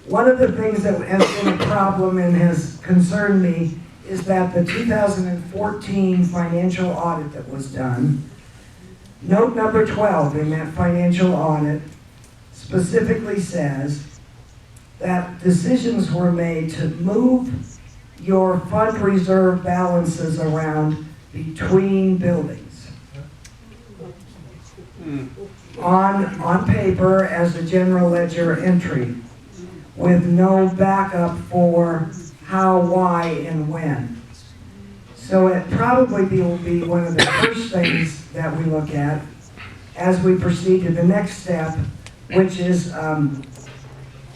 One of the things that has been a problem and has concerned me is that the 2014 financial audit that was done, note number 12 in that financial audit specifically says that decisions were made to move your fund reserve balances around between buildings. On paper as a general ledger entry with no backup for how, why, and when. So it probably will be one of the first things that we look at as we proceed to the next step, which is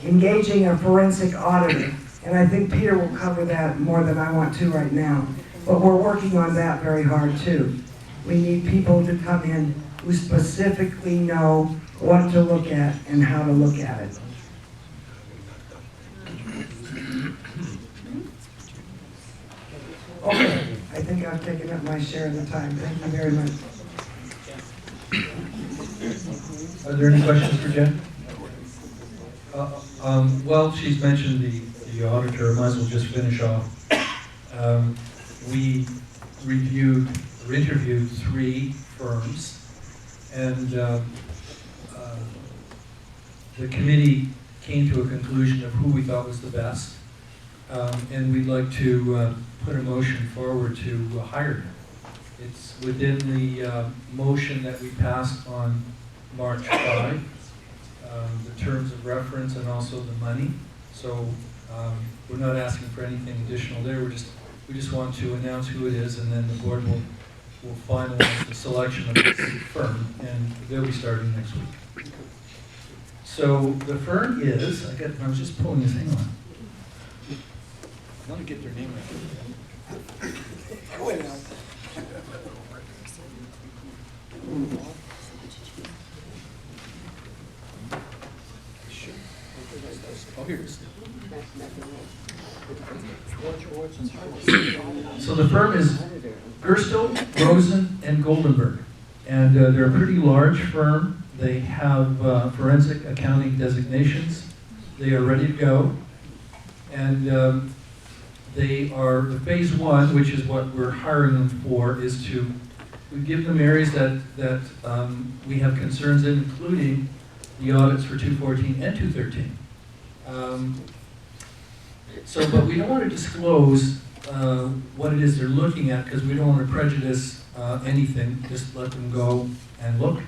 engaging a forensic auditor. And I think Peter will cover that more than I want to right now. But we're working on that very hard too. We need people to come in who specifically know what to look at and how to look at it. Okay, I think I've taken up my share of the time. Thank you very much. Are there any questions for Jen? Well, she's mentioned the auditor. Might as well just finish off. We interviewed 3 firms, and the committee came to a conclusion of who we thought was the best, and we'd like to put a motion forward to hire him. It's within the motion that we passed on March 5, the terms of reference and also the money. So we're not asking for anything additional there. We just want to announce who it is, and then the board will finalize the selection of this firm, and they'll be starting next week. So the firm is, I was just pulling this, hang on. I want to get their name right. Oh, here it is. So the firm is Gerstel, Rosen, and Goldenberg. And they're a pretty large firm. They have forensic accounting designations. They are ready to go. And they are, the phase 1, which is what we're hiring them for, is to we give them areas that we have concerns in, including the audits for 214 and 213. But we don't want to disclose what it is they're looking at, because we don't want to prejudice anything. Just let them go and look.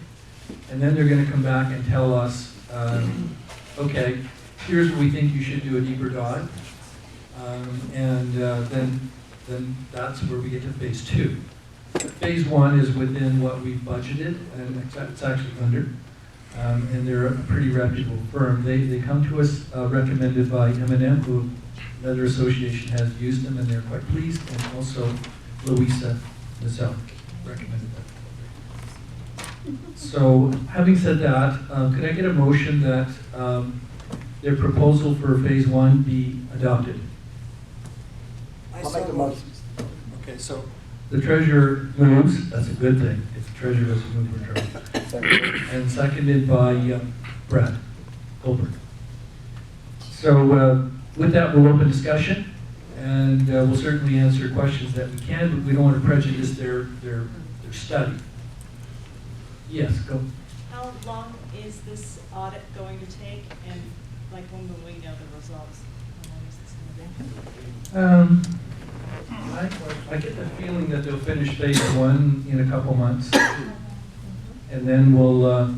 And then they're going to come back and tell us, okay, here's where we think you should do a deeper dive. Then that's where we get to phase 2. Phase 1 is within what we've budgeted, and it's actually under. And they're a pretty reputable firm. They come to us recommended by M&M, who another association has used them, and they're quite pleased. And also Louisa herself recommended them. So having said that, could I get a motion that their proposal for phase 1 be adopted? I'll make the motion. Okay, so the treasurer moves. That's a good thing. If the treasurer doesn't move, we're in trouble. And seconded by Brad Goldberg. So with that, we'll open discussion, and we'll certainly answer questions that we can, but we don't want to prejudice their study. Yes, go. How long is this audit going to take, and like when will we know the results? How long is this going to be? I get the feeling that they'll finish phase 1 in a couple months, and then we'll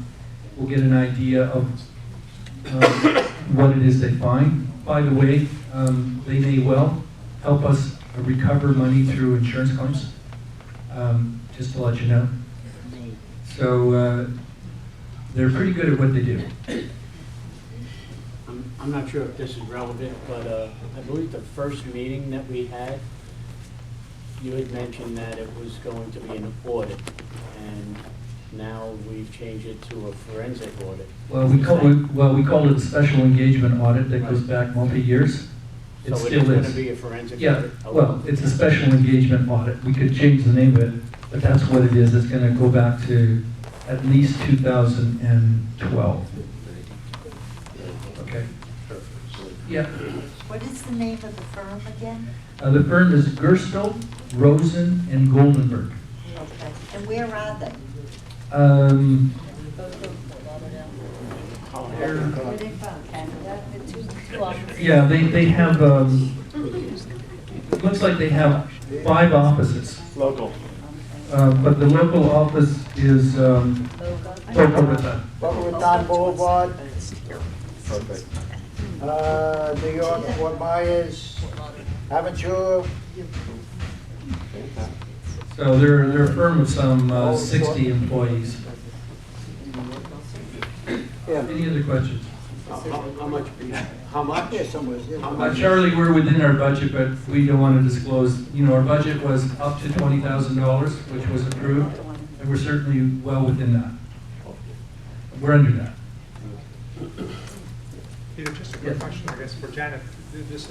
get an idea of what it is they find. By the way, they may well help us recover money through insurance claims, just to let you know. So they're pretty good at what they do. I'm not sure if this is relevant, but I believe the first meeting that we had, you had mentioned that it was going to be an audit, and now we've changed it to a forensic audit. Well, we call it a special engagement audit that goes back multi-years. It So still it is going is. to be a forensic Yeah, audit? Okay. well, it's a special engagement audit. We could change the name of it, but that's what it is. It's going to go back to at least 2012. Okay. Yeah. What is the name of the firm again? The firm is Gerstel, Rosen, and Goldenberg. Okay, and where are they? Where are they from, Canada? The two offices? Yeah, they have, looks like they have 5 offices. Local. But the local office is Boca Raton. Boca Raton Boulevard. Perfect. New York, Fort Myers, Aventura. So they're a firm of some 60 employees. Any other questions? How much? Yeah, somewhere. Charlie, we're within our budget, but we don't want to disclose, our budget was up to $20,000, which was approved, and we're certainly well within that. We're under that. Peter, just a quick question, I guess, for Janet. This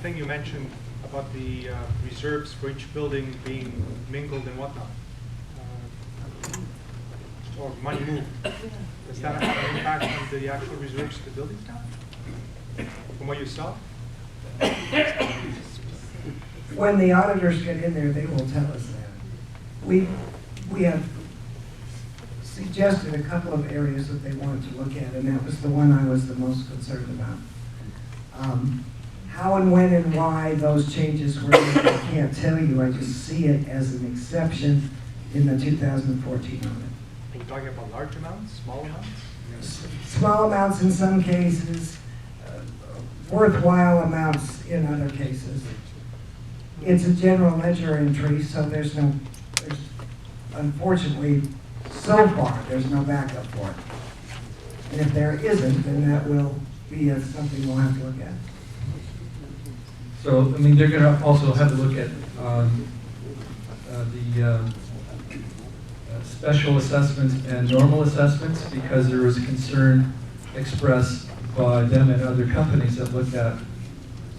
thing you mentioned about the reserves for each building being mingled and whatnot, or money moved. Does that have an impact on the actual reserves the buildings now? From what you saw? When the auditors get in there, they will tell us that. We have suggested a couple of areas that they wanted to look at, and that was the one I was the most concerned about. How and when and why those changes were made, I can't tell you. I just see it as an exception in the 2014 audit. Are you talking about large amounts, small amounts? Small amounts in some cases, worthwhile amounts in other cases. It's a general ledger entry, so there's unfortunately, so far, there's no backup for it. And if there isn't, then that will be something we'll have to look at. So, they're going to also have a look at the special assessments and normal assessments, because there was concern expressed by them and other companies that looked at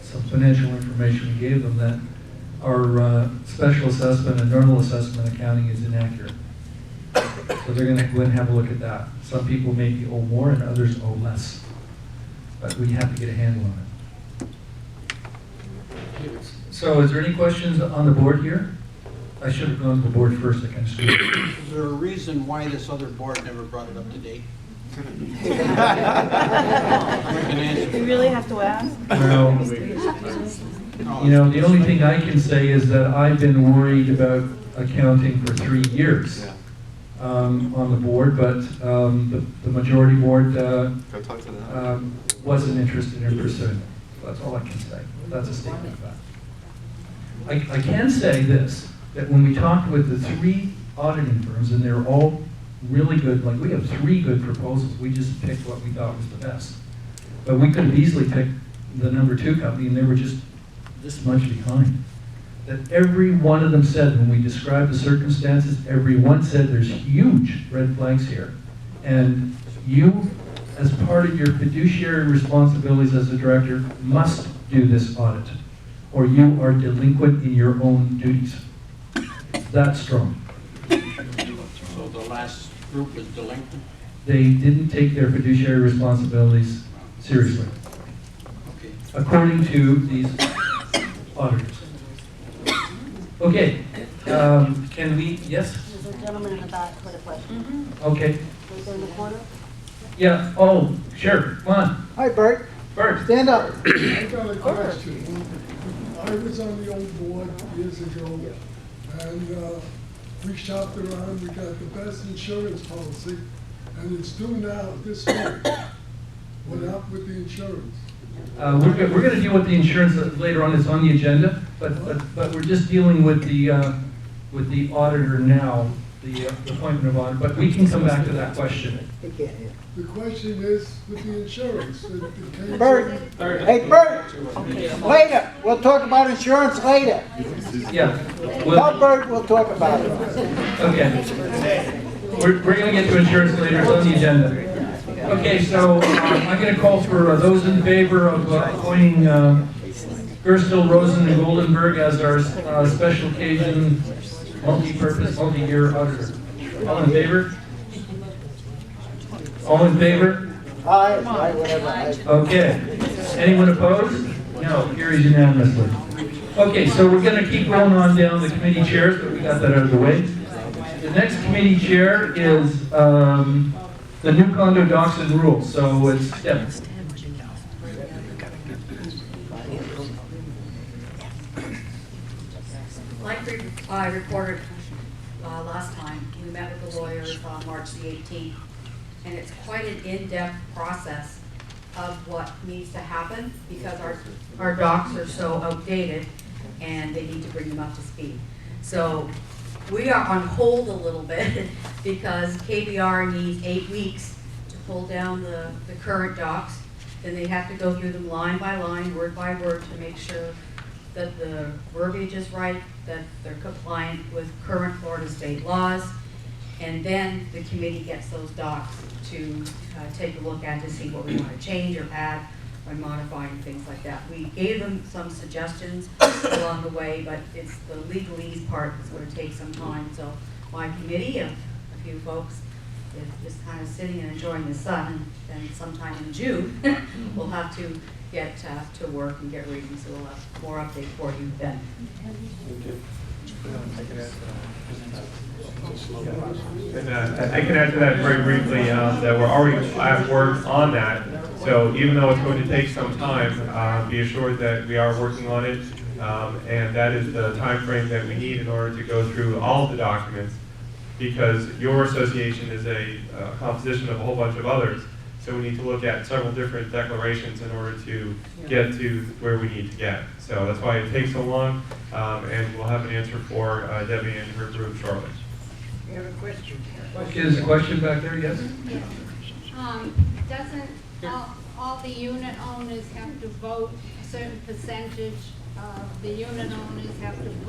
some financial information we gave them that our special assessment and normal assessment accounting is inaccurate. So they're going to go and have a look at that. Some people maybe owe more and others owe less, but we have to get a handle on it. So is there any questions on the board here? I should have gone to the board first, I kind of screwed it. Is there a reason why this other board never brought it up to date? You really have to ask? Well, the only thing I can say is that I've been worried about accounting for 3 years on the board, but the majority board wasn't interested in pursuing it. That's all I can say. That's a statement of fact. I can say this, that when we talked with the 3 auditing firms, and they're all really good, like we have 3 good proposals, we just picked what we thought was the best. But we could have easily picked the number 2 company, and they were just this much behind. That every one of them said, when we described the circumstances, every one said there's huge red flags here. And you, as part of your fiduciary responsibilities as a director, must do this audit, or you are delinquent in your own duties. That strong. So the last group was delinquent? They didn't take their fiduciary responsibilities seriously, Okay. according to these auditors. Okay, can we, yes? There's a gentleman in the back with a question. Okay, Is there in the corner? yeah, oh, sure, come on, Hi, Bert. Bert. Stand up. I got a question. I was on the old board years ago, and we shopped around, we got the best insurance policy, and it's due now this month. What up with the insurance? We're going to deal with the insurance later on, it's on the agenda, but we're just dealing with the auditor now, the appointment of auditor, but we can come back to that question. The question is with the insurance. It came Bert. from- Hey, Bert. Later. We'll talk about insurance later. Yeah. Tell Bert we'll talk about it. Okay. We're going to get to insurance later, it's on the agenda. Okay, so I'm going to call for those in favor of appointing Gerstel, Rosen, and Goldenberg as our special occasion, multi-purpose, multi-year auditor. All in favor? All in favor? Aye, whatever. Okay. Anyone opposed? No, carries unanimously. Okay, so we're gonna keep going on down the committee chairs, but we got that out of the way. The next committee chair is the new condo docs and rules, so it's Deb. Like I reported last time, we met with the lawyers on March the 18th, and it's quite an in-depth process of what needs to happen because our docs are so outdated and they need to bring them up to speed. So we are on hold a little bit because KBR needs 8 weeks to pull down the current docs. Then they have to go through them line by line, word by word to make sure that the verbiage is right, that they're compliant with current Florida state laws. And then the committee gets those docs to take a look at to see what we want to change or add or modify and things like that. We gave them some suggestions along the way, but it's the legalese part that's going to take some time. So my committee of a few folks is just kind of sitting and enjoying the sun, and then sometime in June we'll have to get to work and get reading, so we'll have more update for you then. And I can add to that very briefly that we're already at work on that. So even though it's going to take some time, be assured that we are working on it, and that is the time frame that we need in order to go through all of the documents, because your association is a composition of a whole bunch of others. So we need to look at several different declarations in order to get to where we need to get. So that's why it takes so long, and we'll have an answer for Debbie and her group shortly. We have a question. Okay, there's a question back there, yes? Doesn't all the unit owners have to vote, a certain percentage of the unit owners have to vote